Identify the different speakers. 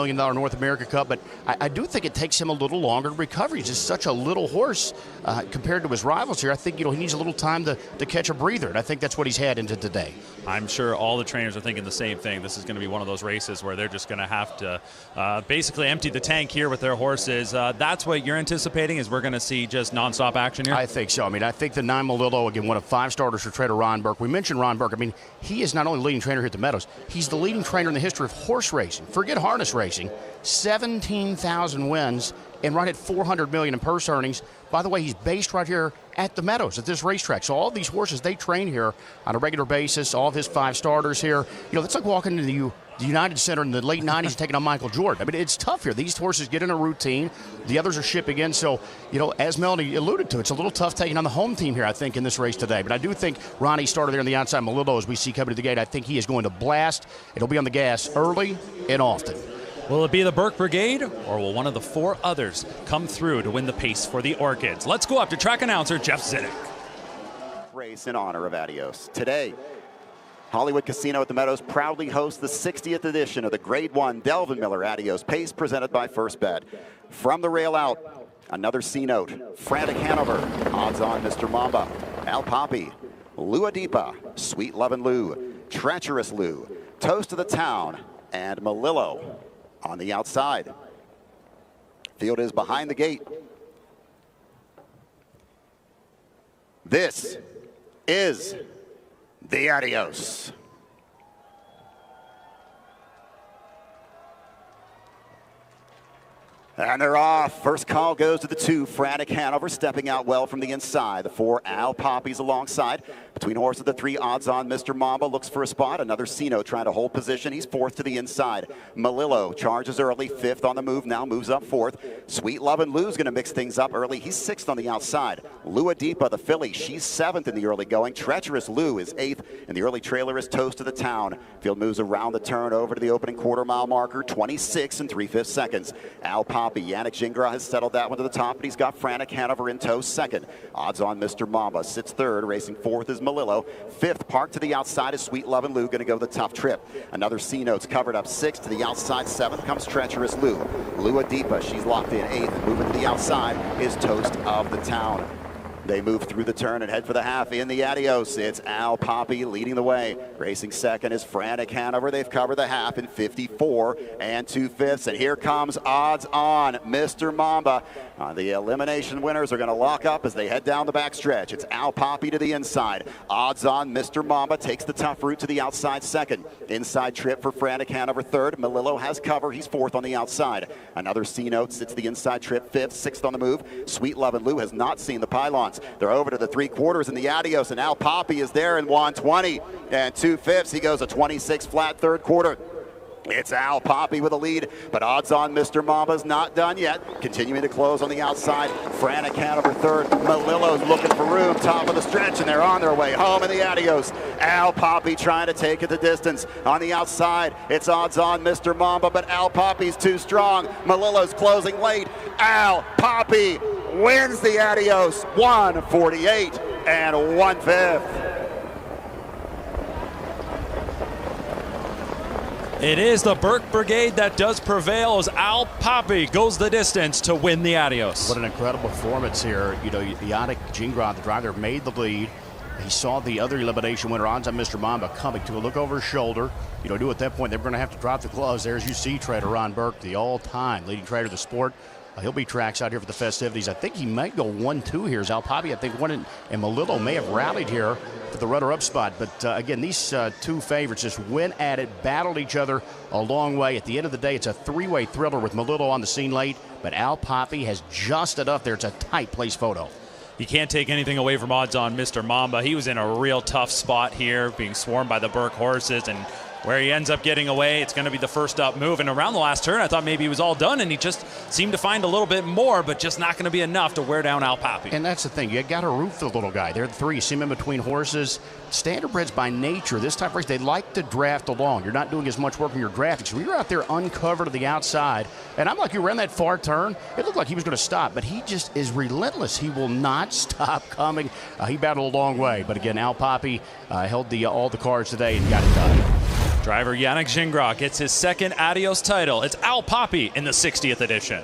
Speaker 1: million North America Cup, but I do think it takes him a little longer to recover. He's just such a little horse compared to his rivals here. I think he needs a little time to catch a breather, and I think that's what he's had into today.
Speaker 2: I'm sure all the trainers are thinking the same thing. This is going to be one of those races where they're just going to have to basically empty the tank here with their horses. That's what you're anticipating, is we're going to see just nonstop action here?
Speaker 1: I think so. I mean, I think the 9 Melillo, again, one of 5 starters for trainer Ron Burke. We mentioned Ron Burke. I mean, he is not only leading trainer here at the Meadows, he's the leading trainer in the history of horse racing. Forget harness racing. 17,000 wins and right at $400 million in purse earnings. By the way, he's based right here at the Meadows, at this racetrack. So all these horses, they train here on a regular basis. All of his 5 starters here. It's like walking into the United Center in the late 90s and taking on Michael Jordan. I mean, it's tough here. These horses get in a routine. The others are shipping in. So, as Melanie alluded to, it's a little tough taking on the home team here, I think, in this race today. But I do think Ronnie started there on the outside. Melillo, as we see coming to the gate, I think he is going to blast. It'll be on the gas early and often.
Speaker 2: Will it be the Burke Brigade, or will one of the 4 others come through to win the pace for the Orchids? Let's go up to track announcer Jeff Zinnick.
Speaker 3: Race in honor of Adios. Today, Hollywood Casino at the Meadows proudly hosts the 60th edition of the Grade 1 Delvin Miller Adios Pace presented by First Bet. From the rail out, another C-note. Frantic Hanover, odds on Mr. Mamba. Al Papi, Lou Adipa, Sweet Lovin' Lou, Treacherous Lou, Toast of the Town, and Melillo on the outside. Field is behind the gate. This is the Adios. And they're off. First call goes to the 2, Frantic Hanover, stepping out well from the inside. The 4, Al Papi's alongside. Between horses, the 3, odds on Mr. Mamba looks for a spot. Another C-note trying to hold position. He's 4th to the inside. Melillo charges early, 5th on the move, now moves up 4th. Sweet Lovin' Lou's going to mix things up early. He's 6th on the outside. Lou Adipa, the filly, she's 7th in the early going. Treacherous Lou is 8th, and the early trailer is Toast of the Town. Field moves around the turn over to the opening quarter-mile marker, 26 and 3/5 seconds. Al Papi, Yannick Gingras has settled that one to the top, but he's got Frantic Hanover in tow 2nd. Odds on Mr. Mamba sits 3rd, racing 4th is Melillo. 5th, parked to the outside is Sweet Lovin' Lou, going to go the tough trip. Another C-note's covered up 6th, to the outside 7th comes Treacherous Lou. Lou Adipa, she's locked in 8th, moving to the outside is Toast of the Town. They move through the turn and head for the half in the Adios. It's Al Papi leading the way. Racing 2nd is Frantic Hanover. They've covered the half in 54 and 2/5. And here comes odds on Mr. Mamba. The elimination winners are going to lock up as they head down the backstretch. It's Al Papi to the inside. Odds on Mr. Mamba takes the tough route to the outside 2nd. Inside trip for Frantic Hanover 3rd. Melillo has cover. He's 4th on the outside. Another C-note sits the inside trip 5th, 6th on the move. Sweet Lovin' Lou has not seen the pylons. They're over to the 3/4 in the Adios, and Al Papi is there in 120 and 2/5. He goes a 26 flat 3rd quarter. It's Al Papi with a lead, but odds on Mr. Mamba's not done yet. Continuing to close on the outside. Frantic Hanover 3rd. Melillo's looking for room, top of the stretch, and they're on their way home in the Adios. Al Papi trying to take it the distance. On the outside, it's odds on Mr. Mamba, but Al Papi's too strong. Melillo's closing late. Al Papi wins the Adios, 148 and 1/5.
Speaker 2: It is the Burke Brigade that does prevail as Al Papi goes the distance to win the Adios.
Speaker 1: What an incredible performance here. Yannick Gingras, the driver, made the lead. He saw the other elimination winner, odds on Mr. Mamba, coming. Took a look over his shoulder. Knew at that point they were going to have to drop the gloves. There, as you see, trader Ron Burke, the all-time leading trader of the sport. He'll be tracks out here for the festivities. I think he might go 1-2 here. As Al Papi, I think, won it, and Melillo may have rallied here for the runner-up spot. But again, these 2 favorites just went at it, battled each other a long way. At the end of the day, it's a 3-way thriller with Melillo on the scene late, but Al Papi has just enough there. It's a tight place photo.
Speaker 2: You can't take anything away from odds on Mr. Mamba. He was in a real tough spot here, being swarmed by the Burke horses, and where he ends up getting away, it's going to be the first up move. And around the last turn, I thought maybe he was all done, and he just seemed to find a little bit more, but just not going to be enough to wear down Al Papi.
Speaker 1: And that's the thing. You got to root for the little guy. They're the 3. You see him in between horses. Standardbreds by nature, this type of race, they like to draft along. You're not doing as much work when you're drafting. So you're out there uncovered to the outside. And I'm like you, around that far turn, it looked like he was going to stop, but he just is relentless. He will not stop coming. He battled a long way. But again, Al Papi held all the cards today and got it done.
Speaker 2: Driver Yannick Gingras gets his second Adios title. It's Papi in the 60th edition.